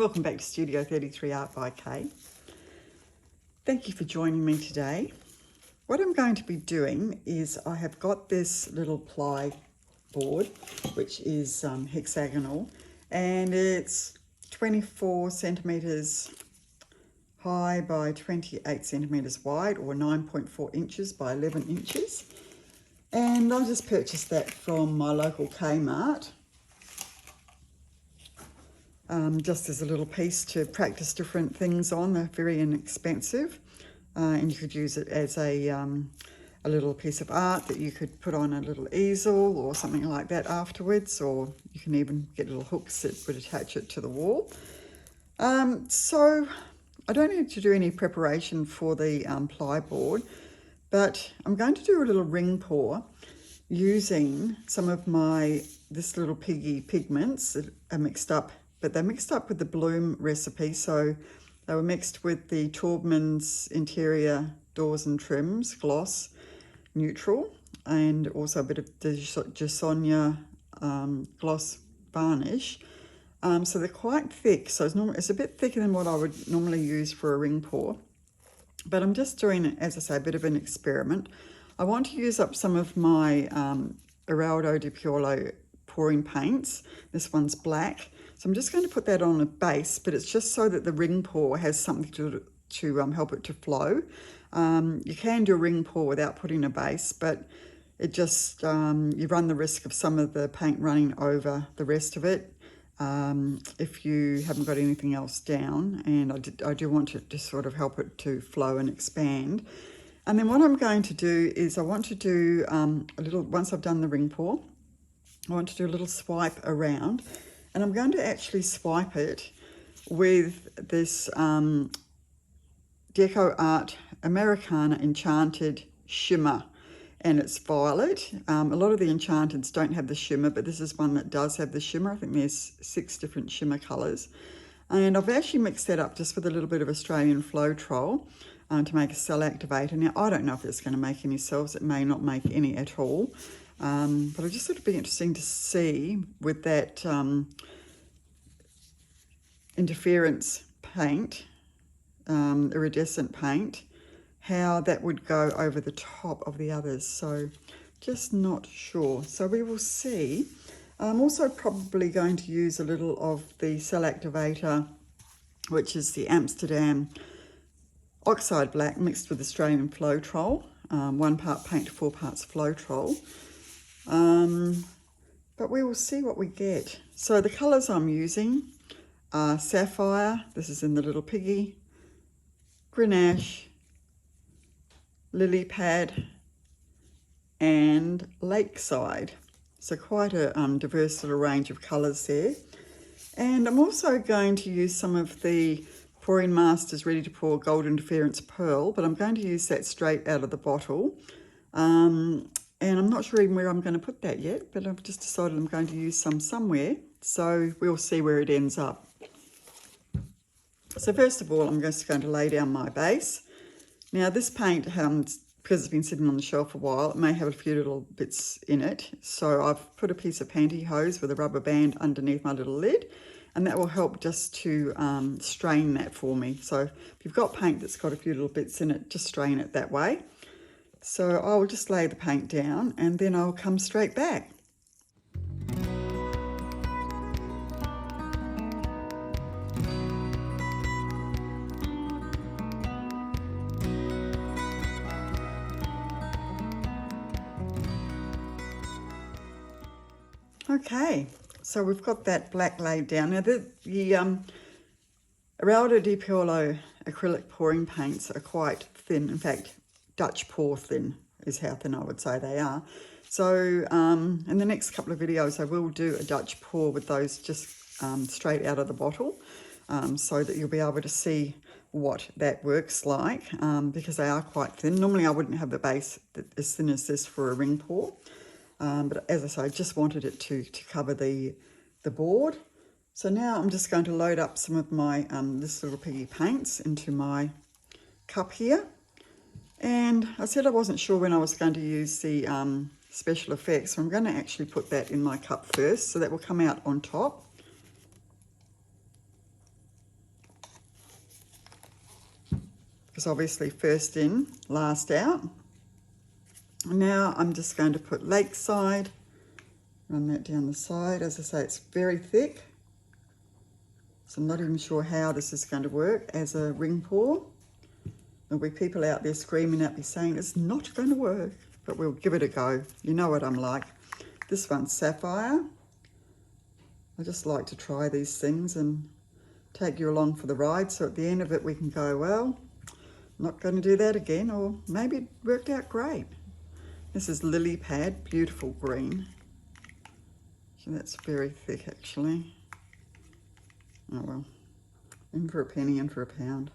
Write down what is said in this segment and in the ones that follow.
welcome back to Studio 33 Art by Kay. Thank you for joining me today. What I'm going to be doing is I have got this little ply board which is hexagonal, and it's 24 centimeters high by 28 centimeters wide, or 9.4 inches by 11 inches. And I just purchased that from my local Kmart. Just as a little piece to practice different things on. They're very inexpensive, and you could use it as a little piece of art that you could put on a little easel or something like that afterwards, or you can even get little hooks that would attach it to the wall. So I don't need to do any preparation for the ply board, but I'm going to do a little ring pour using some of this little Piggy pigments that are mixed up. But they're mixed up with the Bloom recipe, so they were mixed with the Taubmans Interior Doors and Trims Gloss Neutral, and also a bit of the JoSonja Gloss Varnish. So they're quite thick, so it's a bit thicker than what I would normally use for a ring pour. But I'm just doing, as I say, a bit of an experiment. I want to use up some of my Eraldo di Paolo pouring paints. This one's black. So I'm just going to put that on a base, but it's just so that the ring pour has something to help it to flow. You can do a ring pour without putting a base, but it just, you run the risk of some of the paint running over the rest of it if you haven't got anything else down. And I do want to just sort of help it to flow and expand. And then what I'm going to do is I want to do once I've done the ring pour, I want to do a little swipe around. And I'm going to actually swipe it with this DecoArt Americana Enchanted Shimmer, and it's violet. A lot of the Enchanteds don't have the shimmer, but this is one that does have the shimmer. I think there's 6 different shimmer colours. And I've actually mixed that up just with a little bit of Australian Floetrol to make a cell activator. Now, I don't know if it's going to make any cells. It may not make any at all. But it'll just sort of be interesting to see with that interference paint, iridescent paint, how that would go over the top of the others. So just not sure. So we will see. I'm also probably going to use a little of the cell activator, which is the Amsterdam Oxide Black mixed with Australian Floetrol, 1 part paint to 4 parts Floetrol. But we will see what we get. So the colours I'm using are Sapphire, this is in the little Piggy, Grenache, Lily Pad, and Lakeside. So quite a diverse little range of colours there. And I'm also going to use some of the Pouring Masters Ready to Pour Gold Interference Pearl, but I'm going to use that straight out of the bottle. And I'm not sure even where I'm going to put that yet, but I've just decided I'm going to use some somewhere. So we'll see where it ends up. So first of all, I'm just going to lay down my base. Now this paint, because it's been sitting on the shelf a while, it may have a few little bits in it. So I've put a piece of pantyhose with a rubber band underneath my little lid, and that will help just to strain that for me. So if you've got paint that's got a few little bits in it, just strain it that way. So I'll just lay the paint down and then I'll come straight back. Okay, so we've got that black laid down. Now the Eraldo di Paolo acrylic pouring paints are quite thin. In fact, Dutch pour thin is how thin I would say they are. So in the next couple of videos I will do a Dutch pour with those just straight out of the bottle, so that you'll be able to see what that works like, because they are quite thin. Normally I wouldn't have the base as thin as this for a ring pour, but as I say, I just wanted it to cover the board. So now I'm just going to load up some of my this little Piggy paints into my cup here. And I said I wasn't sure when I was going to use the special effects, so I'm going to actually put that in my cup first, so that will come out on top. because obviously first in, last out. And now I'm just going to put Lakeside, run that down the side. As I say, it's very thick, so I'm not even sure how this is going to work as a ring pour. There'll be people out there screaming at me saying it's not going to work, but we'll give it a go. You know what I'm like. This one's Sapphire. I just like to try these things and take you along for the ride, so at the end of it we can go, well, not going to do that again, or maybe it worked out great. This is Lily Pad, beautiful green. So that's very thick actually. Oh well, in for a penny, in for a pound,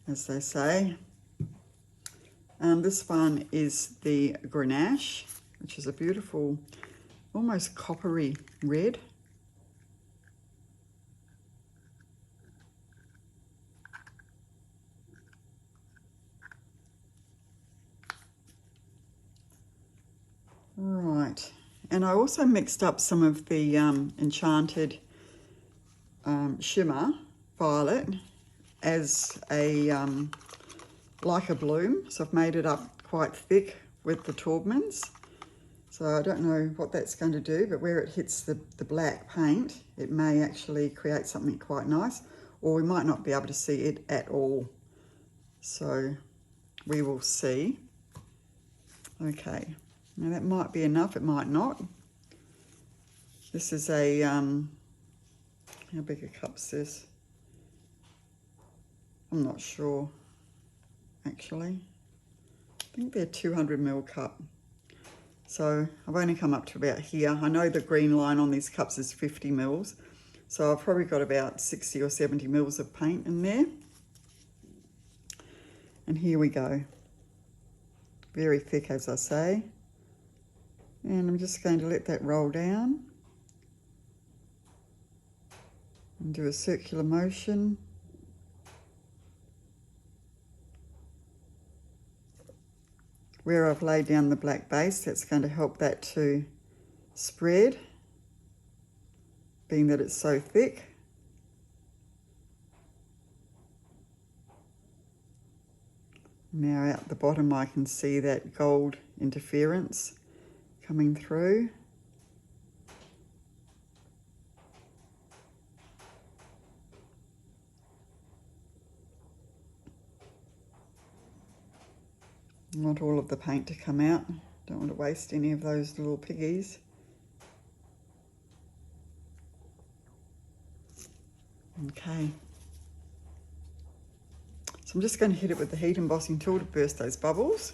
as they say. This one is the Grenache, which is a beautiful, almost coppery red. Right, and I also mixed up some of the Enchanted Shimmer Violet as a like a bloom, so I've made it up quite thick with the Taubmans. So I don't know what that's going to do, but where it hits the black paint, it may actually create something quite nice, or we might not be able to see it at all. So we will see. Okay, now that might be enough, it might not. This is a, how big a cup's this? I'm not sure, actually. I think they're 200ml cup. So I've only come up to about here. I know the green line on these cups is 50 mils. So I've probably got about 60 or 70 mils of paint in there. And here we go. Very thick, as I say. And I'm just going to let that roll down. And do a circular motion. Where I've laid down the black base, that's going to help that to spread, being that it's so thick. Now out the bottom I can see that gold interference coming through. I want all of the paint to come out. Don't want to waste any of those little piggies. Okay. So I'm just going to hit it with the heat embossing tool to burst those bubbles.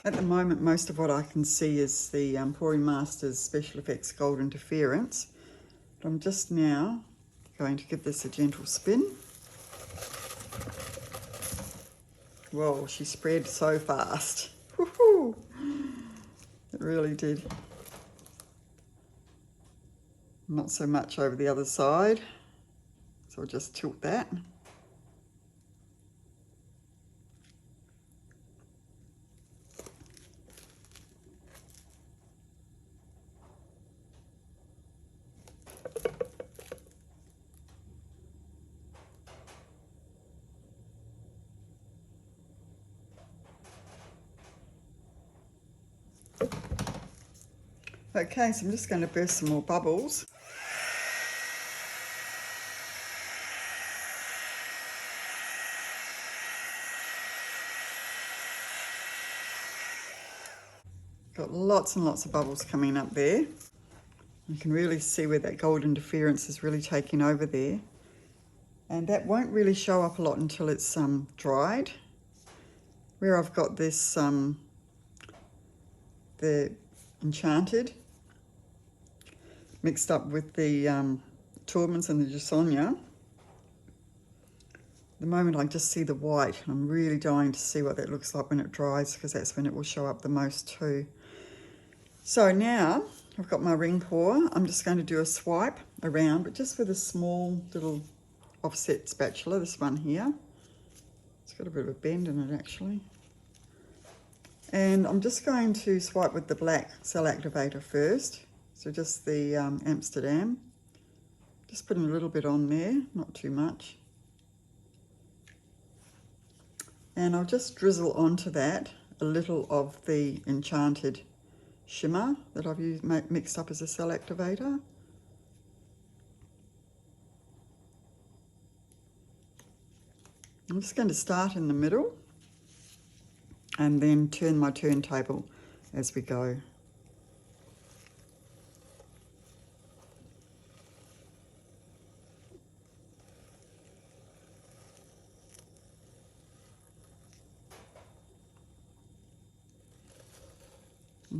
At the moment, most of what I can see is the Pouring Masters Special Effects Gold Interference. But I'm just now going to give this a gentle spin. Whoa, she spread so fast. Woohoo! It really did. Not so much over the other side, so I'll just tilt that. Okay, so I'm just going to burst some more bubbles. Got lots and lots of bubbles coming up there. You can really see where that gold interference is really taking over there. And that won't really show up a lot until it's dried. Where I've got this, the Enchanted, mixed up with the Taubmans and the JoSonja. At the moment I just see the white. I'm really dying to see what that looks like when it dries, because that's when it will show up the most too. So now I've got my ring pour. I'm just going to do a swipe around, but just with a small little offset spatula, this one here. It's got a bit of a bend in it actually. And I'm just going to swipe with the black cell activator first, So just the Amsterdam. Just putting a little bit on there, not too much. And I'll just drizzle onto that a little of the Enchanted Shimmer that I've used, mixed up as a cell activator. I'm just going to start in the middle and then turn my turntable as we go.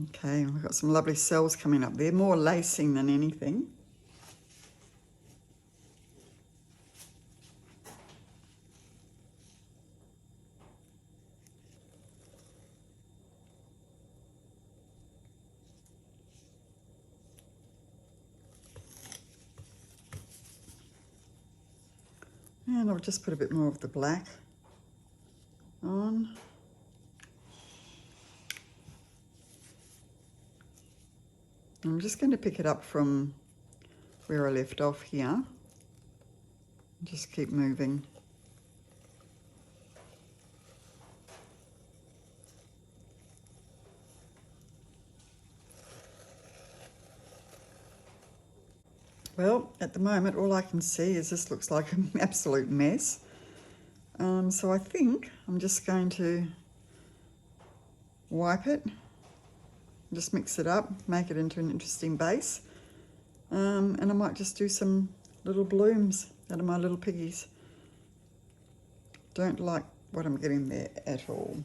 Okay, we've got some lovely cells coming up there, more lacing than anything. And I'll just put a bit more of the black on. I'm just going to pick it up from where I left off here. Just keep moving. Well, at the moment, all I can see is this looks like an absolute mess. So I think I'm just going to wipe it, just mix it up, make it into an interesting base. And I might just do some little blooms out of my little piggies. Don't like what I'm getting there at all.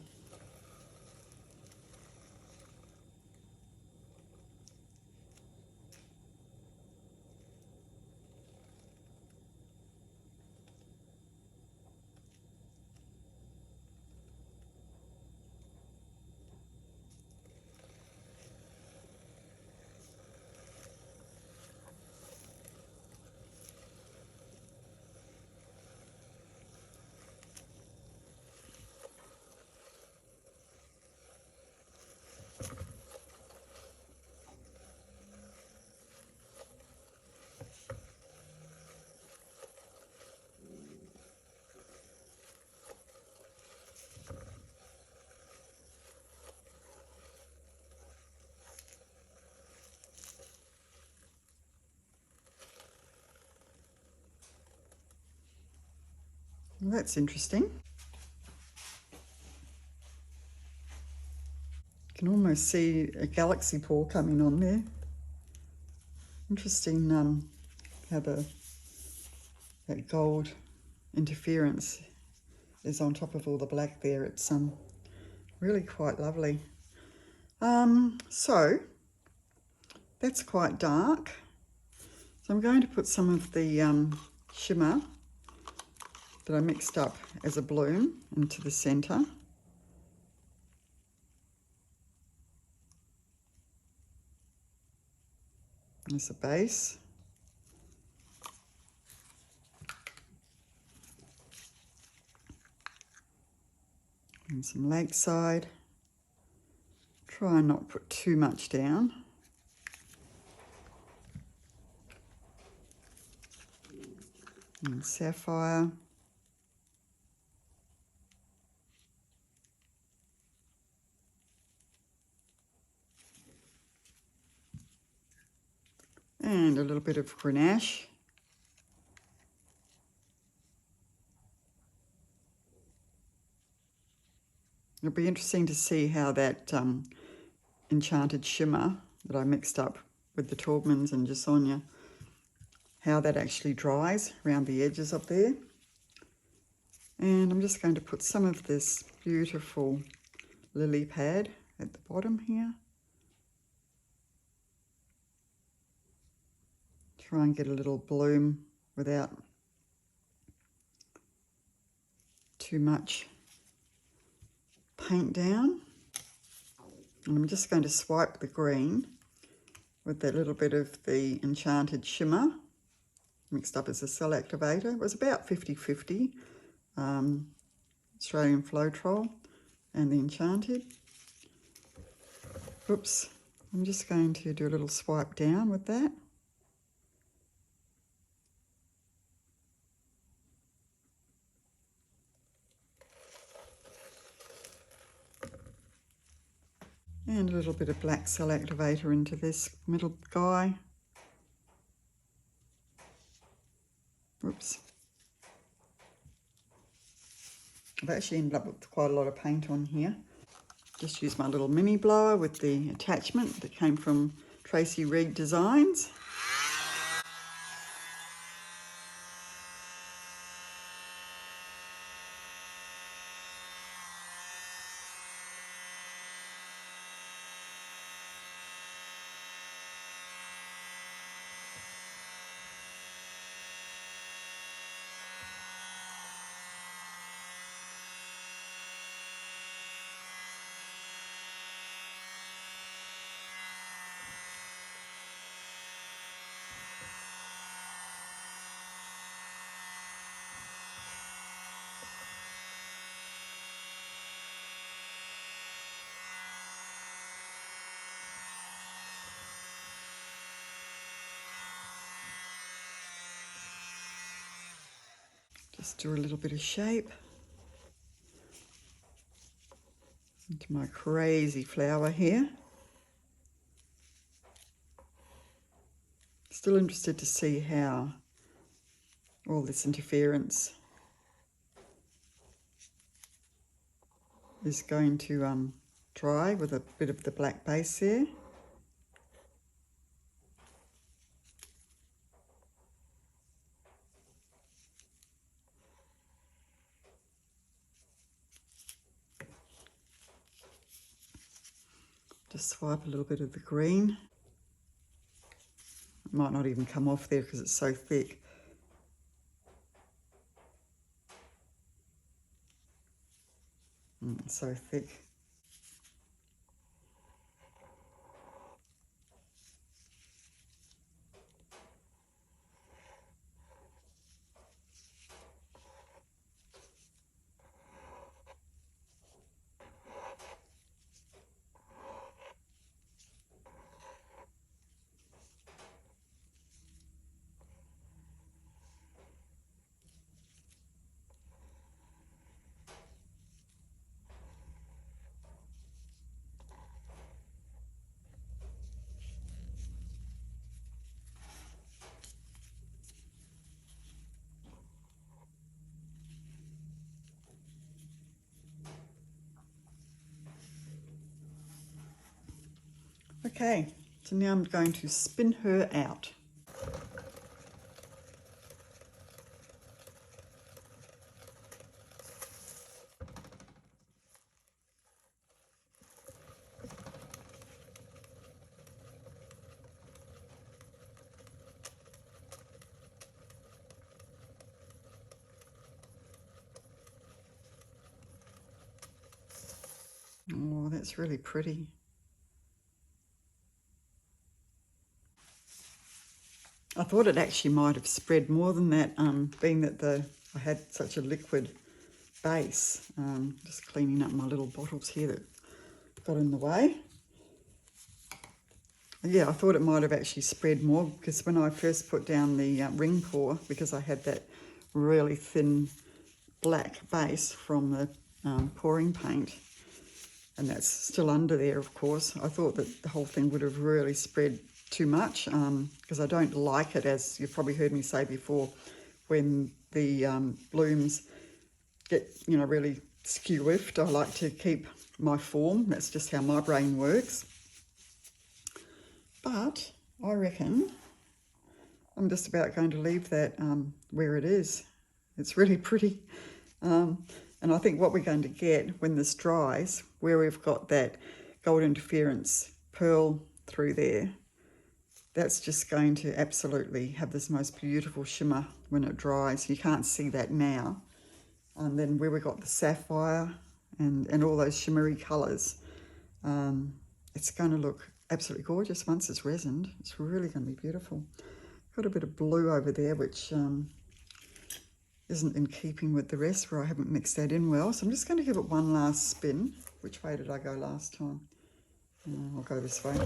Well, that's interesting. You can almost see a galaxy paw coming on there. Interesting how that gold interference is on top of all the black there. It's really quite lovely. So that's quite dark. So I'm going to put some of the shimmer that I mixed up as a bloom into the center. As a base. And some Lakeside. Try and not put too much down. And Sapphire. And a little bit of Grenache. It'll be interesting to see how that Enchanted Shimmer that I mixed up with the Taubmans and JoSonja, how that actually dries around the edges up there. And I'm just going to put some of this beautiful lily pad at the bottom here. Try and get a little bloom without too much paint down. And I'm just going to swipe the green with that little bit of the Enchanted Shimmer mixed up as a cell activator. It was about 50-50, Australian Floetrol and the Enchanted. Oops, I'm just going to do a little swipe down with that. And a little bit of black cell activator into this middle guy. Whoops. I've actually ended up with quite a lot of paint on here. Just use my little mini blower with the attachment that came from Tracy Reed Designs. Just do a little bit of shape into my crazy flower here. Still interested to see how all this interference is going to dry with a bit of the black base there. Just swipe a little bit of the green. It might not even come off there because it's so thick. It's so thick. Okay, so now I'm going to spin her out. Oh, that's really pretty. I thought it actually might have spread more than that, being that I had such a liquid base. Just cleaning up my little bottles here that got in the way. Yeah, I thought it might have actually spread more because when I first put down the ring pour, because I had that really thin black base from the pouring paint, and that's still under there, of course, I thought that the whole thing would have really spread too much, because I don't like it, as you've probably heard me say before, when the blooms get, you know, really skew-whiffed. I like to keep my form. That's just how my brain works. But I reckon I'm just about going to leave that where it is. It's really pretty. And I think what we're going to get when this dries, where we've got that gold interference pearl through there, that's just going to absolutely have this most beautiful shimmer when it dries. You can't see that now. And then where we've got the sapphire and all those shimmery colours, it's going to look absolutely gorgeous once it's resined. It's really going to be beautiful. Got a bit of blue over there, which isn't in keeping with the rest, where I haven't mixed that in well. So I'm just going to give it one last spin. Which way did I go last time? I'll go this way.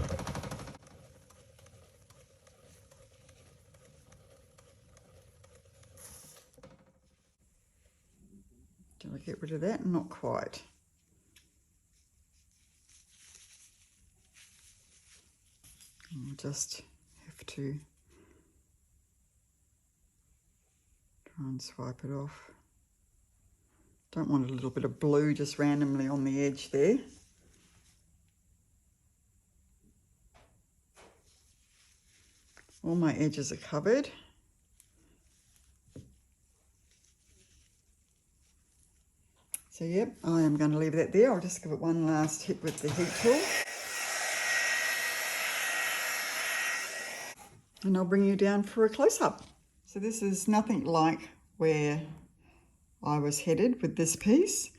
Did I get rid of that? Not quite. I'll just have to try and swipe it off. Don't want a little bit of blue just randomly on the edge there. All my edges are covered. So yep, I am going to leave that there. I'll just give it one last hit with the heat tool. And I'll bring you down for a close-up. So this is nothing like where I was headed with this piece,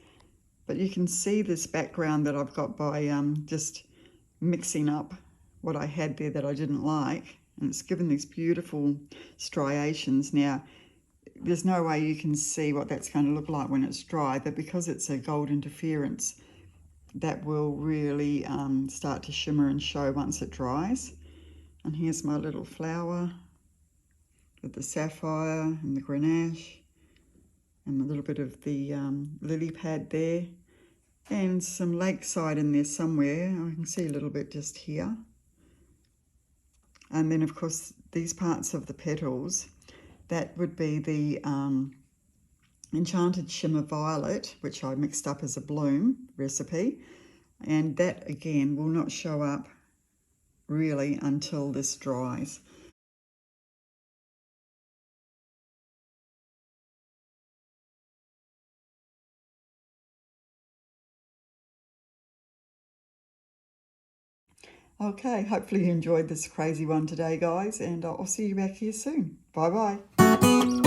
but you can see this background that I've got by just mixing up what I had there that I didn't like, and it's given these beautiful striations. Now there's no way you can see what that's going to look like when it's dry, but because it's a gold interference, that will really start to shimmer and show once it dries. And here's my little flower with the sapphire and the Grenache and a little bit of the lily pad there, and some Lakeside in there somewhere. I can see a little bit just here. And then of course these parts of the petals, that would be the Enchanted Shimmer Violet, which I mixed up as a bloom recipe, and that again will not show up really until this dries. Okay, hopefully you enjoyed this crazy one today, guys, and I'll see you back here soon. Bye-bye.